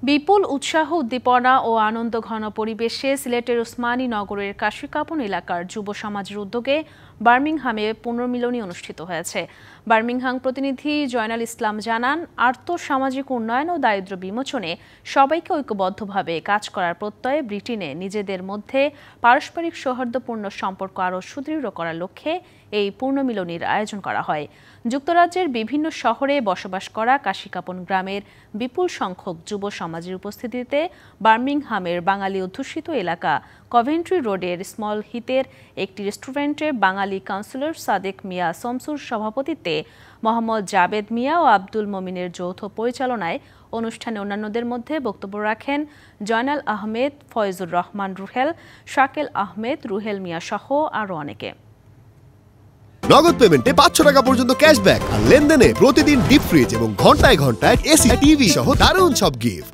বিপুল উৎসাহ উদ্দীপনা ও আনন্দঘন পরিবেশে সিলেটের ওসমানী নগরের কাশিকাপন এলাকার যুব সমাজের উদ্যোগে বার্মিংহামে পুনর্মিলনী অনুষ্ঠিত হয়েছে। বার্মিংহাম প্রতিনিধি জয়নাল ইসলাম জানান, আর্থসামাজিক উন্নয়ন ও দারিদ্র্য বিমোচনে সবাইকে ঐক্যবদ্ধভাবে কাজ করার প্রত্যয়ে ব্রিটেনে নিজেদের মধ্যে পারস্পরিক সৌহার্দ্যপূর্ণ সম্পর্ক আরও সুদৃঢ় করার লক্ষ্যে এই পুনর্মিলনীর আয়োজন করা হয়। যুক্তরাজ্যের বিভিন্ন শহরে বসবাস করা কাশিকাপন গ্রামের বিপুল সংখ্যক যুব সমাজের উপস্থিতিতে বার্মিংহামের বাঙালি অধ্যুষিত এলাকা কভেন্ট্রি রোডের স্মল হিতের একটি রেস্টুরেন্টে বাঙালি কাউন্সিলর সাদেক মিয়া শমসুর সভাপতিত্বে মোহাম্মদ জাবেদ মিয়া ও আব্দুল মমিনের যৌথ পরিচালনায় অনুষ্ঠানে অন্যান্যদের মধ্যে বক্তব্য রাখেন জয়নাল আহমেদ, ফয়জুর রহমান রুহেল, শাকেল আহমেদ, রুহেল মিয়া সহ আরও অনেকে। নগদ পেমেন্টে 500 টাকা পর্যন্ত ক্যাশব্যাক আর লেনদেনে প্রতিদিন ডিপ ফ্রিজ এবং ঘন্টায় ঘন্টায় এসি টিভি সহ দারুণ সব গিফট।